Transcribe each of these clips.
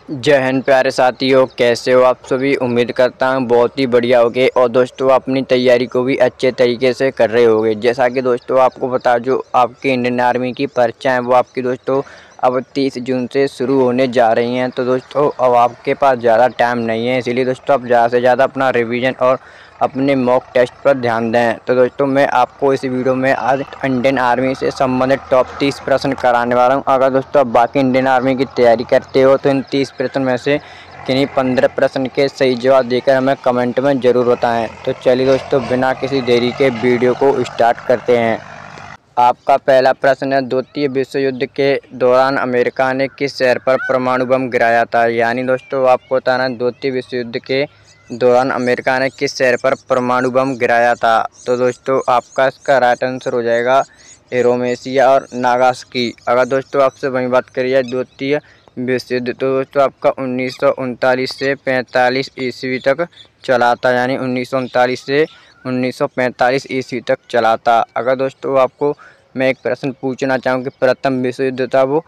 जय हिंद प्यारे साथियों, कैसे हो आप सभी। उम्मीद करता हूँ बहुत ही बढ़िया होगे और दोस्तों अपनी तैयारी को भी अच्छे तरीके से कर रहे होगे। जैसा कि दोस्तों आपको बता, जो आपकी इंडियन आर्मी की परीक्षा है वो आपकी दोस्तों अब 30 जून से शुरू होने जा रही हैं। तो दोस्तों अब आपके पास ज़्यादा टाइम नहीं है, इसीलिए दोस्तों आप ज़्यादा से ज़्यादा अपना रिवीजन और अपने मॉक टेस्ट पर ध्यान दें। तो दोस्तों मैं आपको इस वीडियो में आज इंडियन आर्मी से संबंधित टॉप 30 प्रश्न कराने वाला हूं। अगर दोस्तों आप बाकी इंडियन आर्मी की तैयारी करते हो तो इन 30 प्रश्न में से किन्हीं 15 प्रश्न के सही जवाब देकर हमें कमेंट में ज़रूर बताएं। तो चलिए दोस्तों बिना किसी देरी के वीडियो को स्टार्ट करते हैं। आपका पहला प्रश्न है, द्वितीय विश्व युद्ध के दौरान अमेरिका ने किस शहर पर परमाणु बम गिराया था। यानी दोस्तों आपको बताना है द्वितीय विश्व युद्ध के दौरान अमेरिका ने किस शहर पर परमाणु बम गिराया था। तो दोस्तों आपका इसका राइट आंसर हो जाएगा हिरोशिमा और नागासाकी। अगर दोस्तों आपसे वही बात करिए द्वितीय विश्व युद्ध, तो दोस्तों आपका 1939 से 45 ईस्वी तक चला था। यानी 1939 से 1945 ईस्वी तक चला था। अगर दोस्तों आपको मैं एक प्रश्न पूछना चाहूँ कि प्रथम विश्व युद्ध था वो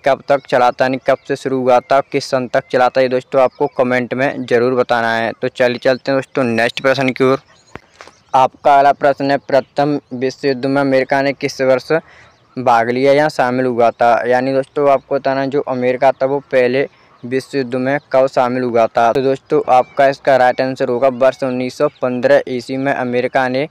कब तक चला था, यानी कब से शुरू हुआ था, किस सन तक चला था, ये दोस्तों आपको कमेंट में ज़रूर बताना है। तो चलिए चलते हैं दोस्तों नेक्स्ट प्रश्न की ओर। आपका अगला प्रश्न है, प्रथम विश्व युद्ध में अमेरिका ने किस वर्ष भाग लिया या शामिल हुआ था। यानी दोस्तों आपको बताना जो अमेरिका था वो पहले विश्व युद्ध में कब शामिल हुआ था। तो दोस्तों आपका इसका राइट आंसर होगा वर्ष 1915 ईस्वी में अमेरिका ने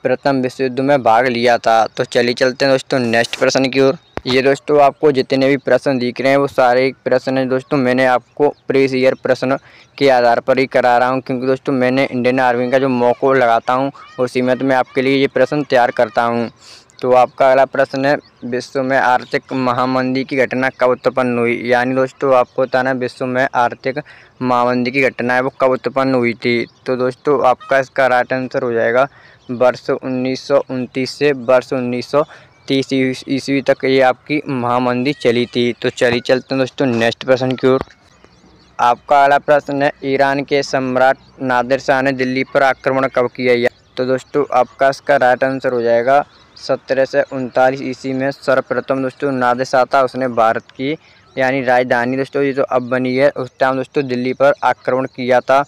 प्रथम विश्व युद्ध में भाग लिया था। तो चलिए चलते हैं दोस्तों नेक्स्ट प्रश्न की ओर। ये दोस्तों आपको जितने भी प्रश्न दिख रहे हैं वो सारे प्रश्न हैं दोस्तों मैंने आपको प्रीवियस ईयर प्रश्न के आधार पर ही करा रहा हूँ, क्योंकि दोस्तों मैंने इंडियन आर्मी का जो मॉक लगाता हूँ उसी में तो मैं आपके लिए ये प्रश्न तैयार करता हूँ। तो आपका अगला प्रश्न है, विश्व में आर्थिक महामंदी की घटना कब उत्पन्न हुई। यानी दोस्तों आपको बताना विश्व में आर्थिक महामंदी की घटना है वो कब उत्पन्न हुई थी। तो दोस्तों आपका इसका राइट आंसर हो जाएगा वर्ष 1929 से वर्ष 1930 ईस्वी तक ये आपकी महामंदी चली थी। तो चलिए चलते हैं दोस्तों नेक्स्ट प्रश्न की ओर। आपका अगला प्रश्न है, ईरान के सम्राट नादिर शाह ने दिल्ली पर आक्रमण कब किया। तो दोस्तों आपका इसका राइट आंसर हो जाएगा 1739 ईस्वी में सर्वप्रथम दोस्तों नादिर शाह था, उसने भारत की यानी राजधानी दोस्तों ये जो अब बनी है उस टाइम दोस्तों दिल्ली पर आक्रमण किया था।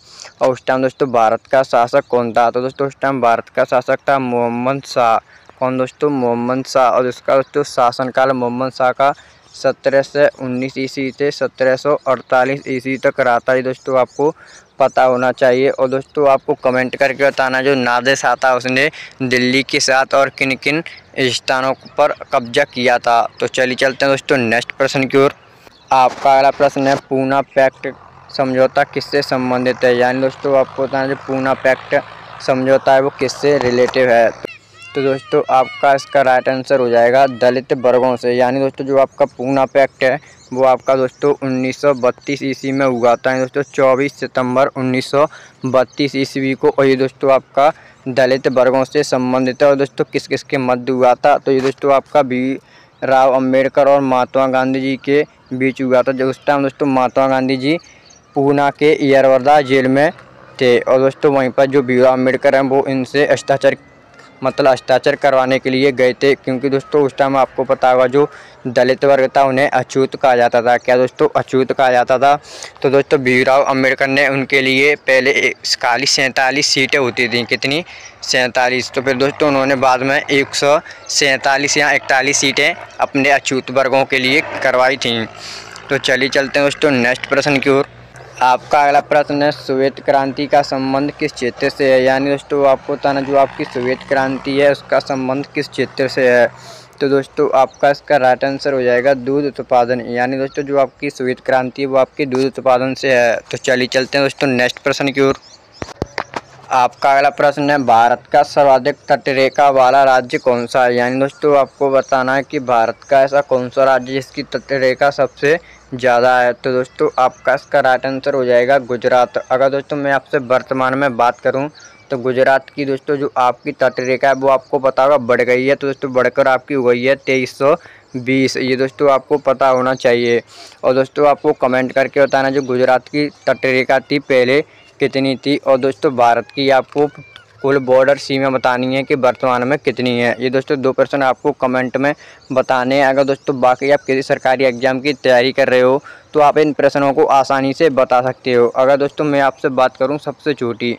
और उस टाइम दोस्तों भारत का शासक कौन था। तो दोस्तों उस टाइम भारत का शासक था मोहम्मद शाह। कौन दोस्तों, मोहम्मद शाह। और इसका दोस्तों शासनकाल मोहम्मद शाह का 1719 ईस्वी से 1748 ईस्वी तक रहा था। ये दोस्तों आपको पता होना चाहिए। और दोस्तों आपको कमेंट करके बताना जो नादिर शाह था उसने दिल्ली के साथ और किन किन स्थानों पर कब्जा किया था। तो चलिए चलते हैं दोस्तों नेक्स्ट प्रश्न की ओर। आपका अगला प्रश्न है, पूना पैक्ट समझौता किससे संबंधित है। यानी दोस्तों आपको बताना जो पूना पैक्ट समझौता है वो किससे रिलेटिव है। तो दोस्तों आपका इसका राइट आंसर हो जाएगा दलित वर्गों से। यानी दोस्तों जो आपका पूना पैक्ट है वो आपका दोस्तों 1932 ईस्वी में हुआ था। दोस्तों 24 सितंबर 1932 ईस्वी को। और ये दोस्तों आपका दलित वर्गों से संबंधित है। और दोस्तों किस किस के मध्य हुआ था। तो ये दोस्तों आपका राव अम्बेडकर और महात्मा गांधी जी के बीच हुआ था। जब उस टाइम दोस्तों महात्मा गांधी जी पूना के यरवदा जेल में थे। और दोस्तों वहीं पर जो भीमराव अम्बेडकर हैं वो इनसे हस्ताक्षर करवाने के लिए गए थे, क्योंकि दोस्तों उस टाइम आपको पता होगा जो दलित वर्ग था उन्हें अछूत कहा जाता था। क्या दोस्तों, अछूत कहा जाता था। तो दोस्तों भीमराव अम्बेडकर ने उनके लिए पहले खाली 47 सीटें होती थी। कितनी, 47। तो फिर दोस्तों उन्होंने बाद में 147 या 41 सीटें अपने अछूत वर्गों के लिए करवाई थीं। तो चलिए चलते हैं दोस्तों नेक्स्ट प्रश्न की ओर। आपका अगला प्रश्न है, श्वेत क्रांति का संबंध किस क्षेत्र से है। यानी दोस्तों आपको बताना जो आपकी श्वेत क्रांति है उसका संबंध किस क्षेत्र से है। तो दोस्तों आपका इसका राइट आंसर हो जाएगा दूध उत्पादन। यानी दोस्तों जो आपकी श्वेत क्रांति है वो आपकी दूध उत्पादन से है। तो चलिए चलते हैं दोस्तों नेक्स्ट प्रश्न की ओर। आपका अगला प्रश्न है, भारत का सर्वाधिक तटरेखा वाला राज्य कौन सा है। यानी दोस्तों आपको बताना है कि भारत का ऐसा कौन सा राज्य जिसकी तटरेखा सबसे ज़्यादा है। तो दोस्तों आपका इसका राइट आंसर हो जाएगा गुजरात। अगर दोस्तों मैं आपसे वर्तमान में बात करूं तो गुजरात की दोस्तों जो आपकी तटरेखा है वो आपको पता होगा बढ़ गई है। तो दोस्तों बढ़कर आपकी हो गई है 2320। ये दोस्तों आपको पता होना चाहिए। और दोस्तों आपको कमेंट करके बताना जो गुजरात की तटरेखा थी पहले कितनी थी। और दोस्तों भारत की आपको कुल बॉर्डर सीमा बतानी है कि वर्तमान में कितनी है। ये दोस्तों 2 प्रश्न आपको कमेंट में बताने हैं। अगर दोस्तों बाकी आप किसी सरकारी एग्जाम की तैयारी कर रहे हो तो आप इन प्रश्नों को आसानी से बता सकते हो। अगर दोस्तों मैं आपसे बात करूं सबसे छोटी,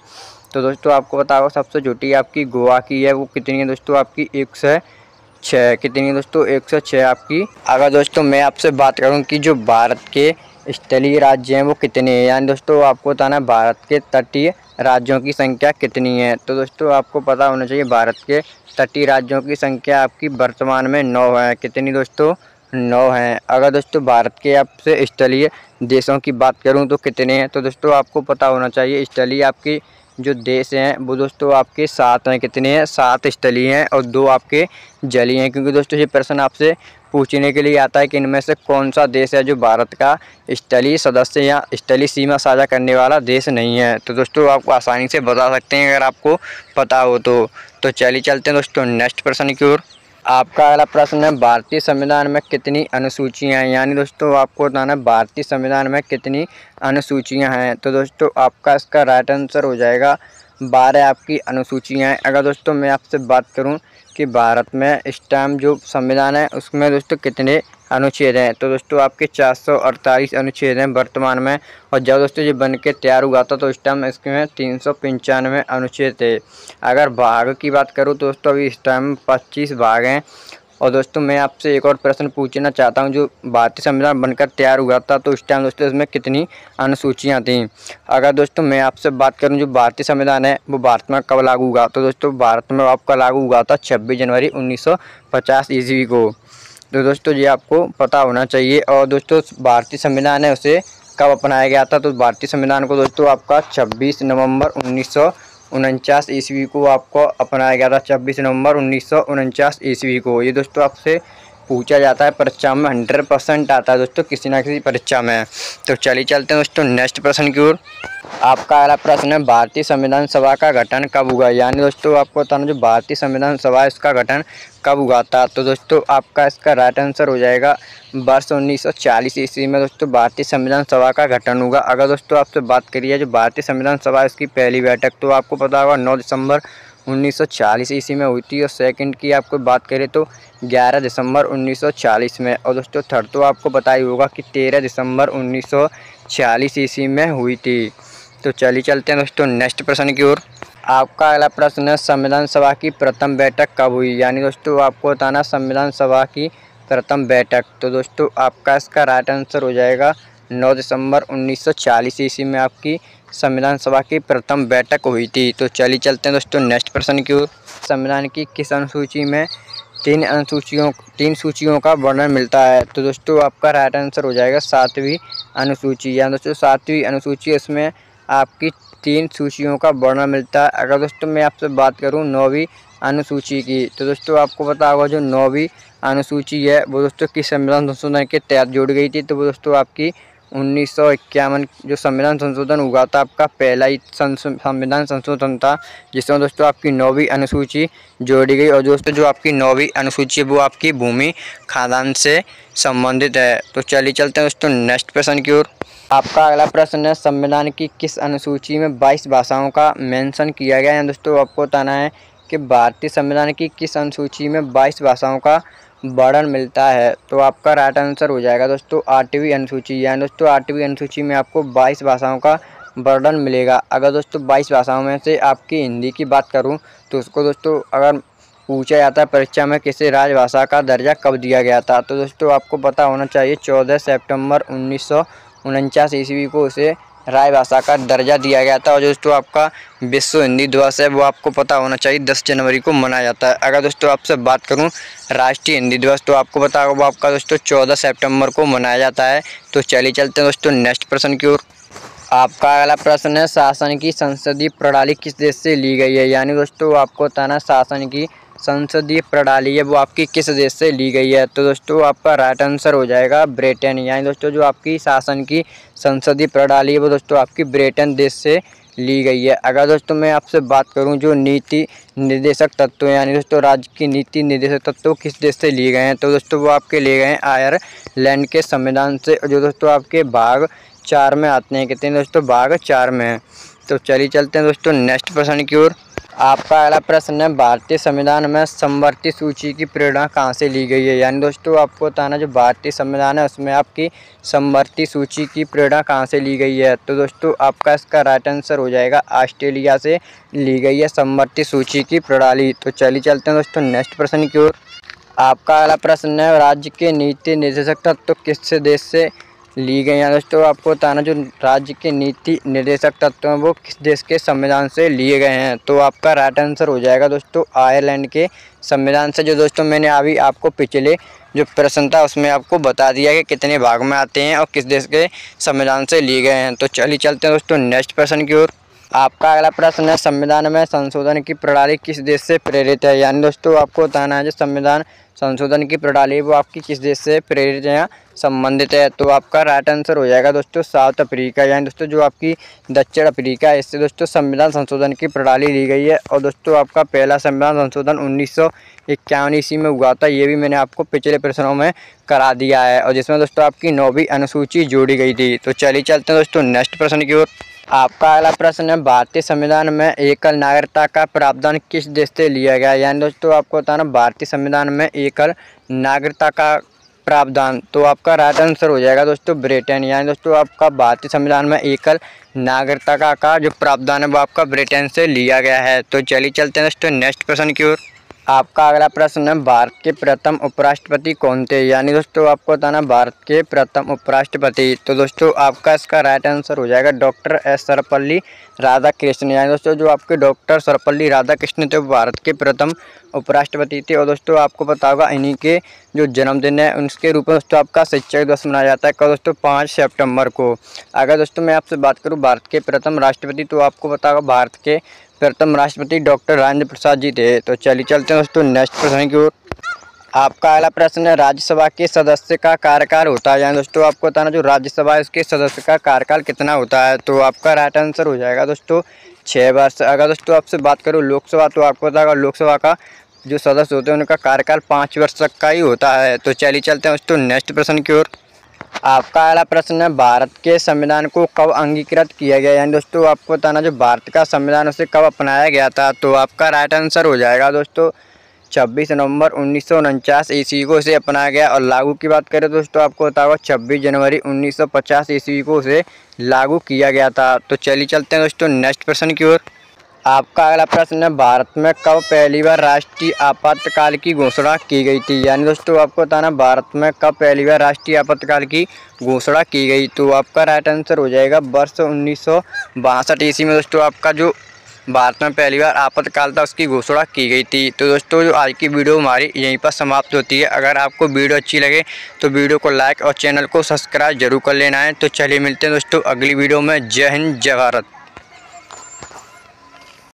तो दोस्तों आपको पता होगा सबसे छोटी आपकी गोवा की है, वो कितनी है दोस्तों आपकी 106। कितनी है दोस्तों 106 आपकी। अगर दोस्तों मैं आपसे बात करूं कि जो भारत के स्थलीय राज्य हैं वो कितने हैं, यानी दोस्तों आपको बताना है भारत के तटीय राज्यों की संख्या कितनी है। तो दोस्तों आपको पता होना चाहिए भारत के तटीय राज्यों की संख्या आपकी वर्तमान में 9 है। कितनी दोस्तों 9 हैं। अगर दोस्तों भारत के आपसे स्थलीय देशों की बात करूं तो कितने हैं, तो दोस्तों आपको पता होना चाहिए स्थलीय आपकी जो देश हैं वो दोस्तों आपके 7 हैं। कितने हैं 7 स्थलीय हैं और 2 आपके जलीय हैं। क्योंकि दोस्तों ये प्रश्न आपसे पूछने के लिए आता है कि इनमें से कौन सा देश है जो भारत का स्थलीय सदस्य या स्थलीय सीमा साझा करने वाला देश नहीं है। तो दोस्तों आप आसानी से बता सकते हैं अगर आपको पता हो तो चलिए चलते हैं दोस्तों नेक्स्ट प्रश्न की ओर। आपका अगला प्रश्न है भारतीय संविधान में कितनी अनुसूचियां हैं, यानी दोस्तों आपको बताना है भारतीय संविधान में कितनी अनुसूचियां हैं। तो दोस्तों आपका इसका राइट आंसर हो जाएगा 12 आपकी अनुसूचियां हैं। अगर दोस्तों मैं आपसे बात करूं कि भारत में इस टाइम जो संविधान है उसमें दोस्तों कितने अनुच्छेद हैं, तो दोस्तों आपके 448 अनुच्छेद हैं वर्तमान में। और जब दोस्तों ये बन के तैयार हुआ था तो इस टाइम इसमें 395 अनुच्छेद थे। अगर भाग की बात करूं तो दोस्तों अभी इस टाइम 25 भाग हैं। और दोस्तों मैं आपसे एक और प्रश्न पूछना चाहता हूं, जो भारतीय संविधान बनकर तैयार हुआ था तो उस टाइम दोस्तों इसमें कितनी अनुसूचियां थीं। अगर दोस्तों मैं आपसे बात करूं जो भारतीय संविधान है वो भारत में कब लागू हुआ, तो दोस्तों भारत में आपका लागू हुआ था 26 जनवरी 1950 ईस्वी को। तो दोस्तों ये आपको पता होना चाहिए। और दोस्तों भारतीय संविधान है उसे कब अपनाया गया था, तो भारतीय संविधान को दोस्तों आपका 26 नवंबर 1949 ईस्वी को आपको अपनाया गया था। 26 नवंबर 1949 ईस्वी को। ये दोस्तों आपसे पूछा जाता है परीक्षा में, 100% आता है दोस्तों किसी ना किसी परीक्षा में। तो चलिए चलते हैं दोस्तों नेक्स्ट प्रश्न की ओर। आपका अगला प्रश्न है भारतीय संविधान सभा का गठन कब हुआ, यानी दोस्तों आपको बताना जो भारतीय संविधान सभा है इसका गठन कब हुआ था। तो दोस्तों आपका इसका राइट आंसर हो जाएगा वर्ष 1940 ईस्वी में दोस्तों भारतीय संविधान सभा का गठन हुआ। अगर दोस्तों आपसे बात करिए जो भारतीय संविधान सभा इसकी पहली बैठक तो आपको पता होगा 9 दिसंबर 1940 ईस्वी में हुई थी। और सेकंड की आपको बात करें तो 11 दिसंबर 1940 में। और दोस्तों थर्ड तो आपको पता ही होगा कि 13 दिसंबर 1946 ईस्वी में हुई थी। तो चलिए चलते हैं दोस्तों नेक्स्ट प्रश्न की ओर। आपका अगला प्रश्न है संविधान सभा की प्रथम बैठक कब हुई, यानी दोस्तों आपको बताना संविधान सभा की प्रथम बैठक। तो दोस्तों आपका इसका राइट आंसर हो जाएगा 9 दिसंबर 1940 ईस्वी में आपकी संविधान सभा की प्रथम बैठक हुई थी। तो चलिए चलते हैं दोस्तों नेक्स्ट प्रश्न की ओर। संविधान की किस अनुसूची में 3 सूचियों का वर्णन मिलता है, तो दोस्तों आपका राइट आंसर हो जाएगा 7वीं अनुसूची। या दोस्तों 7वीं अनुसूची इसमें आपकी 3 सूचियों का वर्णन मिलता है। अगर दोस्तों मैं आपसे बात करूं 9वीं अनुसूची की, तो दोस्तों आपको पता होगा जो 9वीं अनुसूची है वो दोस्तों किस संविधान संशोधन के तहत जोड़ी गई थी, तो वो दोस्तों आपकी 1951 जो संविधान संशोधन हुआ था आपका पहला ही संविधान संशोधन था जिसमें दोस्तों आपकी 9वीं अनुसूची जोड़ी गई। और दोस्तों जो आपकी 9वीं अनुसूची है वो आपकी भूमि खादान से संबंधित है। तो चलिए चलते हैं दोस्तों नेक्स्ट प्रश्न की ओर। आपका अगला प्रश्न है संविधान की किस अनुसूची में 22 भाषाओं का मेंशन किया गया है। दोस्तों आपको बताना है कि भारतीय संविधान की किस अनुसूची में 22 भाषाओं का वर्णन मिलता है। तो आपका राइट आंसर हो जाएगा दोस्तों 8वीं अनुसूची। यानी दोस्तों 8वीं अनुसूची में आपको 22 भाषाओं का वर्णन मिलेगा। अगर दोस्तों 22 भाषाओं में से आपकी हिंदी की बात करूं तो उसको दोस्तों अगर पूछा जाता है परीक्षा में किसे राजभाषा का दर्जा कब दिया गया था, तो दोस्तों आपको पता होना चाहिए 14 सितंबर 1949 ईस्वी को उसे राजभाषा का दर्जा दिया गया था। और दोस्तों आपका विश्व हिंदी दिवस है वो आपको पता होना चाहिए 10 जनवरी को मनाया जाता है। अगर दोस्तों आपसे बात करूं राष्ट्रीय हिंदी दिवस तो आपको पता होगा वो आपका दोस्तों 14 सितंबर को मनाया जाता है। तो चलिए चलते हैं दोस्तों नेक्स्ट प्रश्न की ओर। आपका अगला प्रश्न है शासन की संसदीय प्रणाली किस देश से ली गई है, यानी दोस्तों आपको बताना शासन की संसदीय प्रणाली है वो आपकी किस देश से ली गई है। तो दोस्तों आपका राइट आंसर हो जाएगा ब्रिटेन। यानी दोस्तों जो आपकी शासन की संसदीय प्रणाली है वो दोस्तों आपकी ब्रिटेन देश से ली गई है। अगर दोस्तों मैं आपसे बात करूं जो नीति निर्देशक तत्व यानी दोस्तों राज्य की नीति निर्देशक तत्व किस देश से लिए गए हैं, तो दोस्तों वो आपके लिए गए हैं आयरलैंड के संविधान से, जो दोस्तों आपके भाग 4 में आते हैं। कितने दोस्तों भाग 4 में हैं। तो चलिए चलते हैं दोस्तों नेक्स्ट प्रश्न की ओर। आपका अगला प्रश्न है, भारतीय संविधान में समवर्ती सूची की प्रेरणा कहाँ से ली गई है। यानी दोस्तों आपको बताना, जो भारतीय संविधान है उसमें आपकी समवर्ती सूची की प्रेरणा कहाँ से ली गई है। तो दोस्तों आपका इसका राइट आंसर हो जाएगा, ऑस्ट्रेलिया से ली गई है समवर्ती सूची की प्रणाली। तो चलिए चलते हैं दोस्तों नेक्स्ट प्रश्न की ओर। आपका अगला प्रश्न है, राज्य के नीति निर्देशक तत्व किस देश से ली गई हैं। दोस्तों आपको बताना, जो राज्य के नीति निर्देशक तत्व हैं वो किस देश के संविधान से लिए गए हैं। तो आपका राइट आंसर हो जाएगा दोस्तों आयरलैंड के संविधान से। जो दोस्तों मैंने अभी आपको पिछले जो प्रश्न था उसमें आपको बता दिया कि कितने भाग में आते हैं और किस देश के संविधान से लिए गए हैं। तो चलिए चलते हैं दोस्तों नेक्स्ट प्रश्न की ओर। आपका अगला प्रश्न है, संविधान में संशोधन की प्रणाली किस देश से प्रेरित है। यानी दोस्तों आपको बताना है, जो संविधान संशोधन की प्रणाली वो आपकी किस देश से प्रेरित है या संबंधित है। तो आपका राइट आंसर हो जाएगा दोस्तों साउथ अफ्रीका। यानी दोस्तों जो आपकी दक्षिण अफ्रीका है, इससे दोस्तों संविधान संशोधन की प्रणाली ली गई है। और दोस्तों आपका पहला संविधान संशोधन 1951 ईस्वी में हुआ था। ये भी मैंने आपको पिछले प्रश्नों में करा दिया है, और जिसमें दोस्तों आपकी 9वीं अनुसूची जोड़ी गई थी। तो चलिए चलते हैं दोस्तों नेक्स्ट प्रश्न की ओर। आपका अगला प्रश्न है, भारतीय संविधान में एकल नागरिकता का प्रावधान किस देश से लिया गया। यानी दोस्तों आपको बताना, भारतीय संविधान में एकल नागरिकता का प्रावधान, तो आपका राइट आंसर हो जाएगा दोस्तों ब्रिटेन। यानी दोस्तों आपका भारतीय संविधान में एकल नागरिकता का जो प्रावधान है वो आपका ब्रिटेन से लिया गया है। तो चलिए चलते हैं दोस्तों नेक्स्ट प्रश्न की ओर। आपका अगला प्रश्न है, भारत के प्रथम उपराष्ट्रपति कौन थे। यानी दोस्तों आपको बताना, भारत के प्रथम उपराष्ट्रपति, तो दोस्तों आपका इसका राइट आंसर हो जाएगा डॉक्टर एस सर्वपल्ली राधाकृष्णन। यानी दोस्तों जो आपके डॉक्टर सर्वपल्ली राधाकृष्णन थे वो भारत के प्रथम उपराष्ट्रपति थे। और दोस्तों आपको पता होगा, इन्हीं के जो जन्मदिन है उनके रूप में दोस्तों आपका शिक्षक दिवस मनाया जाता है। कल दोस्तों 5 सितंबर को। अगर दोस्तों मैं आपसे बात करूँ भारत के प्रथम राष्ट्रपति, तो आपको पता होगा भारत के प्रथम राष्ट्रपति डॉक्टर राजेंद्र प्रसाद जी थे। तो चलिए चलते हैं दोस्तों नेक्स्ट प्रश्न की ओर। आपका अगला प्रश्न है, राज्यसभा के सदस्य का कार्यकाल होता है। यानी दोस्तों आपको बताना, जो राज्यसभा है उसके सदस्य का कार्यकाल कितना होता है। तो आपका राइट आंसर हो जाएगा दोस्तों 6 वर्ष। अगर दोस्तों आपसे बात करूँ लोकसभा, तो आपको पता होगा लोकसभा का जो सदस्य होते हैं उनका कार्यकाल 5 वर्ष तक का ही होता है। तो चलिए चलते हैं दोस्तों नेक्स्ट प्रश्न की ओर। आपका अगला प्रश्न है, भारत के संविधान को कब अंगीकृत किया गया। यानी दोस्तों आपको बताना, जो भारत का संविधान उसे कब अपनाया गया था। तो आपका राइट आंसर हो जाएगा दोस्तों 26 नवंबर 1949 ईस्वी को इसे अपनाया गया। और लागू की बात करें दोस्तों आपको पता होगा 26 जनवरी 1950 ईस्वी को उसे लागू किया गया था। तो चलिए चलते हैं दोस्तों नेक्स्ट प्रश्न की ओर। आपका अगला प्रश्न है, भारत में कब पहली बार राष्ट्रीय आपातकाल की घोषणा की गई थी। यानी दोस्तों आपको बताना, भारत में कब पहली बार राष्ट्रीय आपातकाल की घोषणा की गई। तो आपका राइट आंसर हो जाएगा वर्ष 1962 ईस्वी में दोस्तों आपका जो भारत में पहली बार आपातकाल था उसकी घोषणा की गई थी। तो दोस्तों जो आज की वीडियो हमारी यहीं पर समाप्त होती है। अगर आपको वीडियो अच्छी लगे तो वीडियो को लाइक और चैनल को सब्सक्राइब जरूर कर लेना है। तो चलिए मिलते हैं दोस्तों अगली वीडियो में। जय हिंद जय भारत।